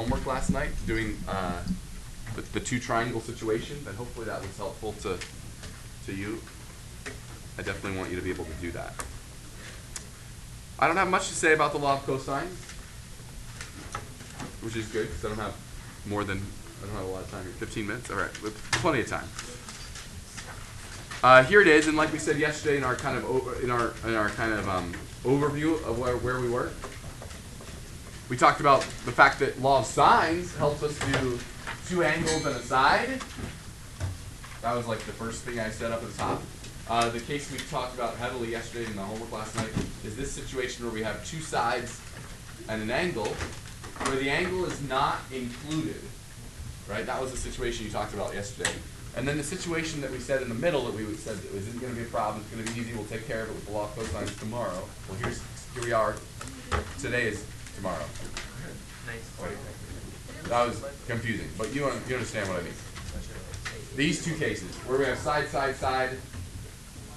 homework last night, doing the two triangle situation, then hopefully that was helpful to you. I definitely want you to be able to do that. I don't have much to say about the law of cosines, which is good because I don't have a lot of time here. 15 minutes? All right, with plenty of time. Here it is, and like we said yesterday in our kind of overview of where we were, we talked about the fact that law of sines helps us do two angles and a side. That was like the first thing I set up at the top. The case we talked about heavily yesterday in the homework last night is this situation where we have two sides and an angle, where the angle is not included. Right? That was the situation you talked about yesterday. And then the situation that we said in the middle that we said that isn't going to be a problem, it's going to be easy, we'll take care of it with the law of cosines tomorrow. Well, here we are. Today is tomorrow. Nice. Wait. That was confusing, but you understand what I mean. These two cases, where we have side, side, side,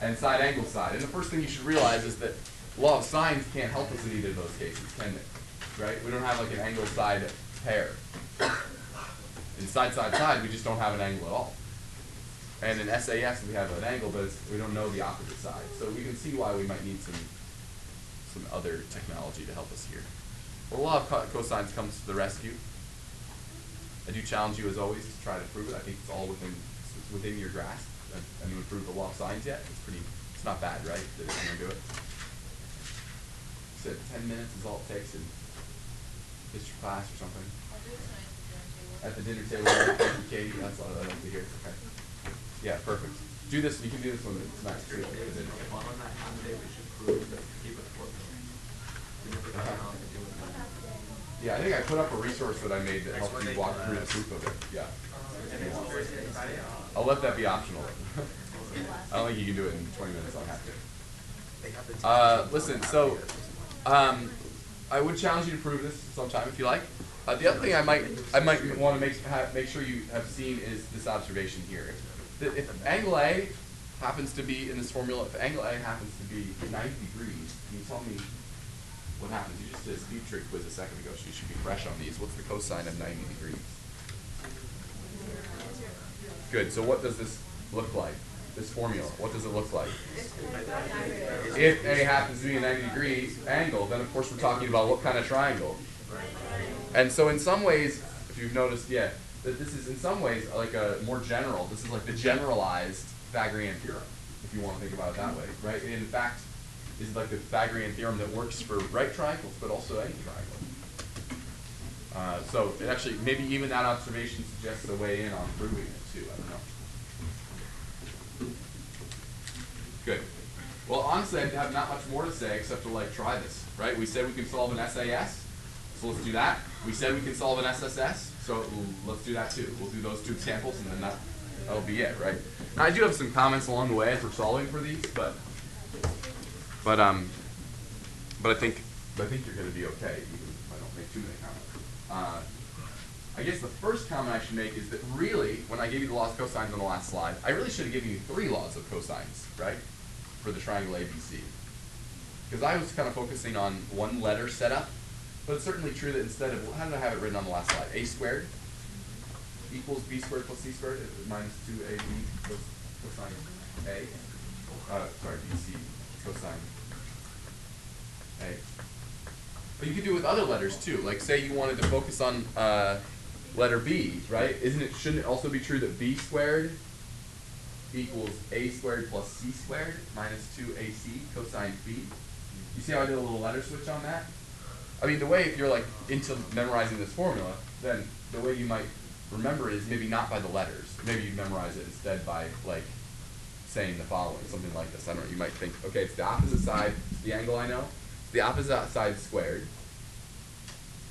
and side, angle, side. And the first thing you should realize is that law of sines can't help us in either of those cases, can they? Right? We don't have like an angle side pair. In side, side, side, we just don't have an angle at all. And in SAS, we have an angle, but we don't know the opposite side. So we can see why we might need some other technology to help us here. Well, the law of cosines comes to the rescue. I do challenge you, as always, to try to prove it. I think it's all within your grasp. Anyone prove the law of sines yet? It's not bad, right? That it's going to do it. So 10 minutes is all it takes in history class or something. At the dinner table, thank you, Katie. That's what I like to hear. Okay. Yeah, perfect. Do this. You can do this one tonight too. On that Monday, we should prove that keep it formula. Yeah, I think I put up a resource that I made that helps you walk through the proof of it. Yeah. I'll let that be optional. I don't think you can do it in 20 minutes. I'll have to. Listen, so I would challenge you to prove this sometime if you like. The other thing I might want to make sure you have seen is this observation here. If angle A happens to be in this formula, if angle A happens to be 90 degrees, can you tell me what happens? You just did a speed trick quiz a second ago, so you should be fresh on these. What's the cosine of 90 degrees? Good. So what does this look like? This formula, what does it look like? If A happens to be a 90-degree angle, then of course we're talking about what kind of triangle? And so in some ways, if you've noticed yet, that this is in some ways like a more general, this is like the generalized Pythagorean theorem, if you want to think about it that way, right? And in fact, this is like the Pythagorean theorem that works for right triangles, but also any triangle. So it actually, maybe even that observation suggests a way in on proving it too, I don't know. Good. Well, honestly, I have not much more to say except to like try this, right? We said we can solve an SAS, so let's do that. We said we can solve an SSS, so let's do that too. We'll do those two examples, and then that'll be it, right? Now, I do have some comments along the way as we're solving for these, but I think you're going to be okay, even if I don't make too many comments. I guess the first comment I should make is that really, when I gave you the laws of cosines on the last slide, I really should have given you 3 laws of cosines, right, for the triangle ABC. Because I was kind of focusing on one letter setup, but it's certainly true that instead of, how did I have it written on the last slide? A squared equals b squared plus c squared minus 2ab cosine a. BC cosine a. But you could do it with other letters too. Like say you wanted to focus on letter B, right? Shouldn't it also be true that b squared equals a squared plus c squared minus 2ac cosine b? You see how I did a little letter switch on that? I mean, the way, if you're like into memorizing this formula, then the way you might remember it is maybe not by the letters. Maybe you memorize it instead by like saying the following, something like this. I don't know, you might think, okay, it's the opposite side, it's the angle I know. The opposite side squared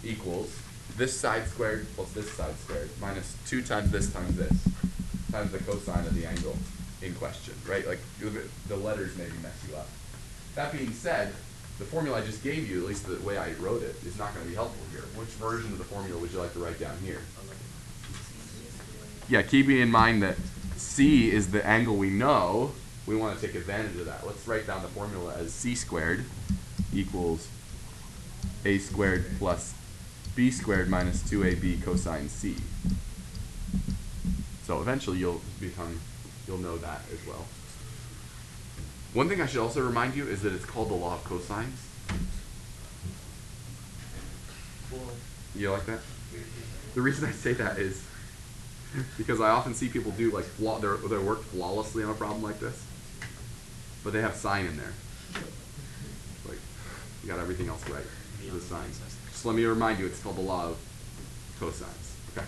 equals this side squared plus this side squared minus 2 times this times this times the cosine of the angle in question, right? Like the letters maybe mess you up. That being said, the formula I just gave you, at least the way I wrote it, is not going to be helpful here. Which version of the formula would you like to write down here? Yeah, keeping in mind that C is the angle we know, we want to take advantage of that. Let's write down the formula as C squared equals A squared plus b squared minus 2ab cosine c. So eventually you'll know that as well. One thing I should also remind you is that it's called the law of cosines. You like that? The reason I say that is because I often see people do like their work flawlessly on a problem like this, but they have sine in there. Like you got everything else right. The sine. Just let me remind you, it's called the law of cosines. Okay.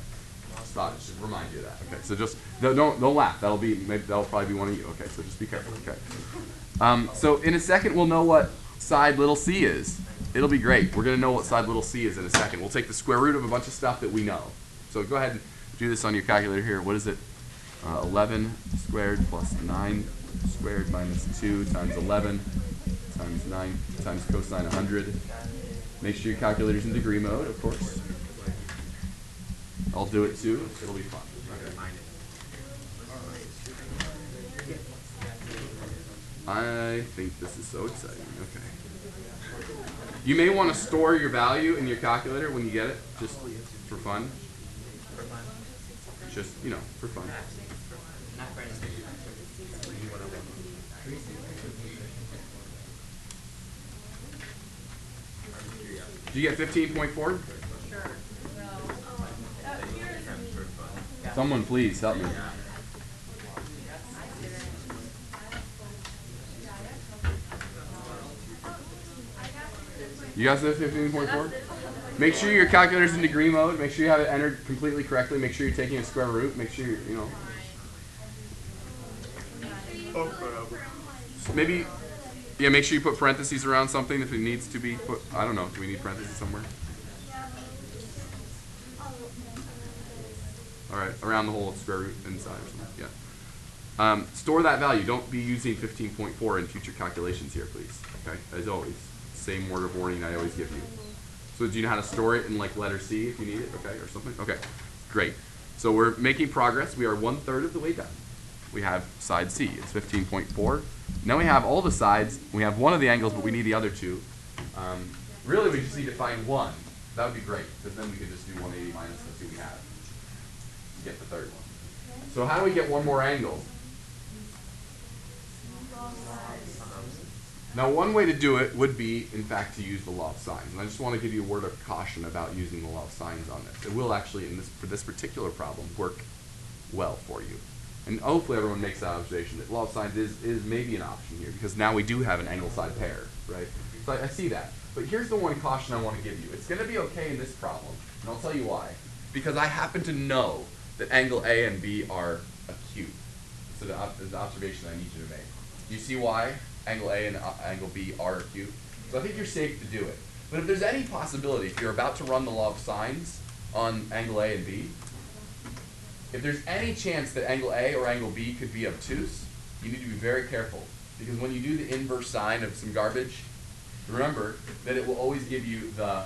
Thought it should remind you of that. Okay. So just don't laugh. That'll probably be one of you. Okay. So just be careful. Okay. So in a second we'll know what side little c is. It'll be great. We're gonna know what side little c is in a second. We'll take the square root of a bunch of stuff that we know. So go ahead and do this on your calculator here. What is it? 11 squared plus 9 squared minus 2 times 11 times 9 times cosine 100. Make sure your calculator's in degree mode, of course. I'll do it too. It'll be fun. Okay. I think this is so exciting. Okay. You may want to store your value in your calculator when you get it, just for fun. Just, for fun. Did you get 15.4? Sure. Someone please help me. You guys know 15.4? Make sure your calculator's in degree mode. Make sure you have it entered completely correctly. Make sure you're taking a square root. Make sure Maybe, make sure you put parentheses around something if it needs to be put. I don't know. Do we need parentheses somewhere? All right, around the whole square root inside or something. Yeah. Store that value. Don't be using 15.4 in future calculations here, please. Okay, as always. Same word of warning I always give you. So do you know how to store it in like letter C if you need it? Okay, or something? Okay, great. So we're making progress. We are 1/3 of the way done. We have side C. It's 15.4. Now we have all the sides. We have one of the angles, but we need the other two. Really, we just need to find one. That would be great, because then we could just do 180 minus the two we have to get the third one. So how do we get one more angle? Now, one way to do it would be, in fact, to use the law of sines. And I just want to give you a word of caution about using the law of sines on this. It will actually, for this particular problem, work well for you. And hopefully everyone makes that observation that law of sines is maybe an option here, because now we do have an angle-side pair, right? So I see that. But here's the one caution I want to give you. It's going to be okay in this problem, and I'll tell you why. Because I happen to know that angle A and B are acute. So the observation I need you to make. Do you see why angle A and angle B are acute? So I think you're safe to do it. But if there's any possibility, if you're about to run the law of sines on angle A and B, if there's any chance that angle A or angle B could be obtuse, you need to be very careful. Because when you do the inverse sine of some garbage, remember that it will always give you the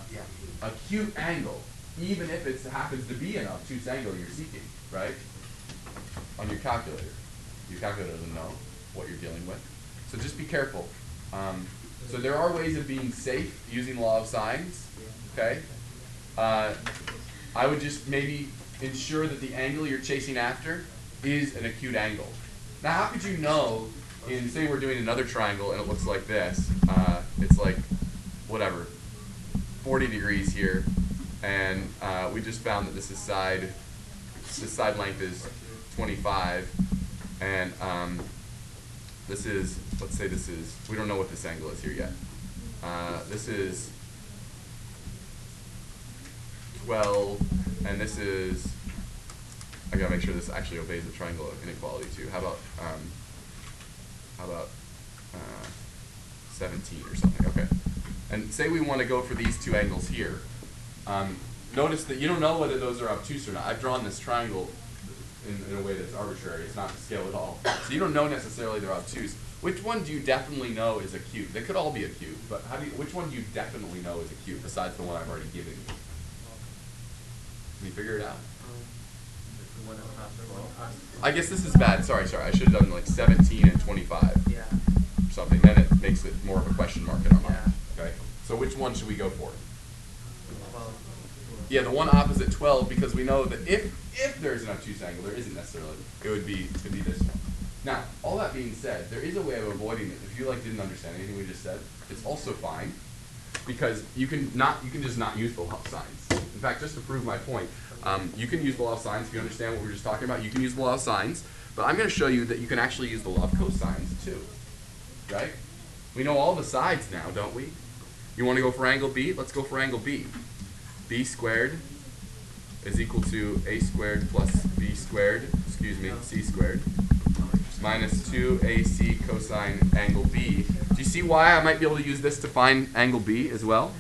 acute angle, even if it happens to be an obtuse angle you're seeking, right? On your calculator. Your calculator doesn't know what you're dealing with. So just be careful. So there are ways of being safe using the law of sines, okay? I would just maybe ensure that the angle you're chasing after is an acute angle. Now, how could you know, say we're doing another triangle and it looks like this, it's like, whatever, 40 degrees here, and we just found that this side length is 25, and this is, let's say this is, we don't know what this angle is here yet. This is 12, and this is, I gotta make sure this actually obeys the triangle inequality too. How about 17 or something? Okay. And say we want to go for these two angles here. Notice that you don't know whether those are obtuse or not. I've drawn this triangle in a way that's arbitrary. It's not to scale at all. So you don't know necessarily they're obtuse. Which one do you definitely know is acute? They could all be acute, but which one do you definitely know is acute besides the one I've already given you? Can you figure it out? I guess this is bad. Sorry. I should have done like 17 and 25. Yeah. Or something. Then it makes it more of a question mark in our mind. Okay. So which one should we go for? Yeah, the one opposite 12, because we know that if there's an obtuse angle, there isn't necessarily. It would be this one. Now, all that being said, there is a way of avoiding it. If you didn't understand anything we just said, it's also fine, because you can just not use the law of sines. In fact, just to prove my point, you can use the law of sines if you understand what we were just talking about. You can use the law of sines, but I'm going to show you that you can actually use the law of cosines too. Right? We know all the sides now, don't we? You want to go for angle B? Let's go for angle B. B squared is equal to A squared plus B squared, C squared, minus 2AC cosine angle B. Do you see why I might be able to use this to find angle B as well?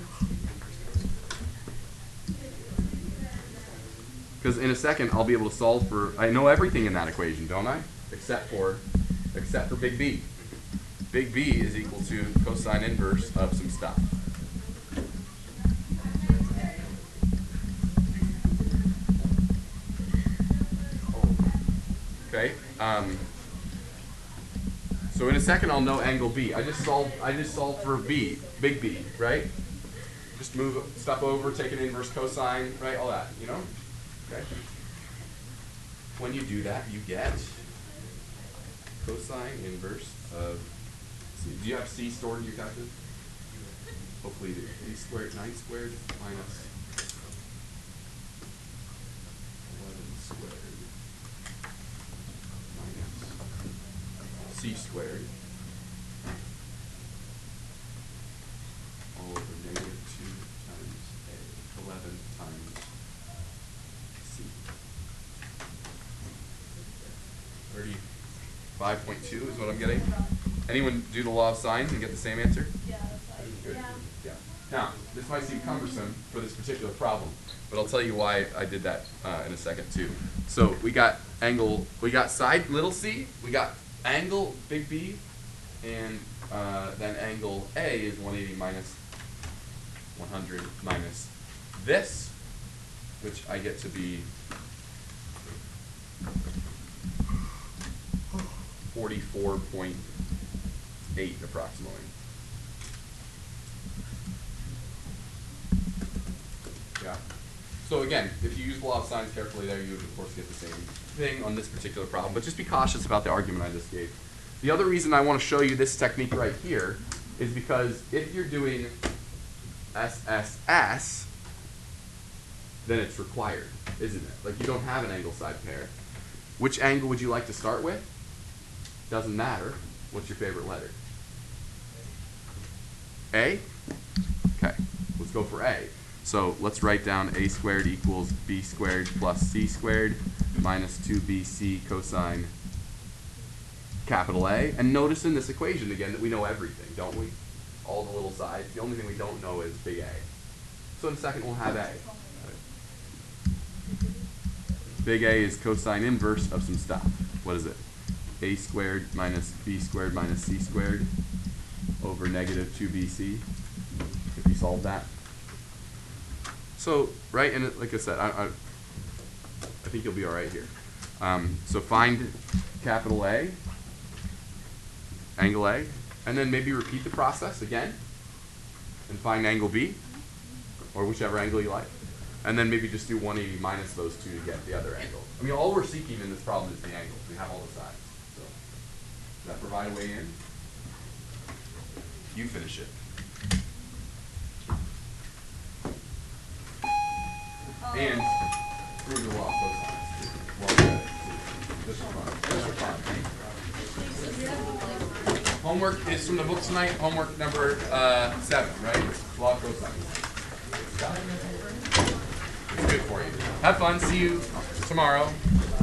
Because in a second I'll be able to solve for, I know everything in that equation, don't I? Except for big B. Big B is equal to cosine inverse of some stuff. Okay. So in a second I'll know angle B. I just solved for B, big B, right? Just move stuff over, take an inverse cosine, right? All that, you know? Okay. When you do that, you get cosine inverse of C. Do you have C stored in your calculator? Hopefully you do. A squared, 9 squared minus 11 squared. C squared all over negative 2 times A, 11 times C. 35.2 is what I'm getting. Anyone do the law of sines and get the same answer? Yeah, that's right. Good. Yeah. Now, this might seem cumbersome for this particular problem, but I'll tell you why I did that in a second too. So we got side little c, we got angle big B, and then angle A is 180 minus 100 minus this, which I get to be 44.8 approximately. Yeah. So again, if you use the law of sines carefully there, you would of course get the same thing on this particular problem, but just be cautious about the argument I just gave. The other reason I want to show you this technique right here is because if you're doing SSS, then it's required, isn't it? Like you don't have an angle side pair. Which angle would you like to start with? Doesn't matter. What's your favorite letter? A? Okay, let's go for A. So let's write down A squared equals B squared plus C squared minus 2BC cosine capital A. And notice in this equation again that we know everything, don't we? All the little sides. The only thing we don't know is big A. So in a second we'll have A. Big A is cosine inverse of some stuff. What is it? A squared minus B squared minus C squared over negative 2BC, if you solve that. So, right, and like I said, I think you'll be all right here. So find capital A, angle A, and then maybe repeat the process again and find angle B, or whichever angle you like. And then maybe just do 180 minus those two to get the other angle. I mean, all we're seeking in this problem is the angle. We have all the sides. So, does that provide a way in? You finish it. And prove the law of cosines. Well, this is fun. Homework is from the book tonight. Homework number 7, right? Law of cosines. It's good for you. Have fun. See you tomorrow.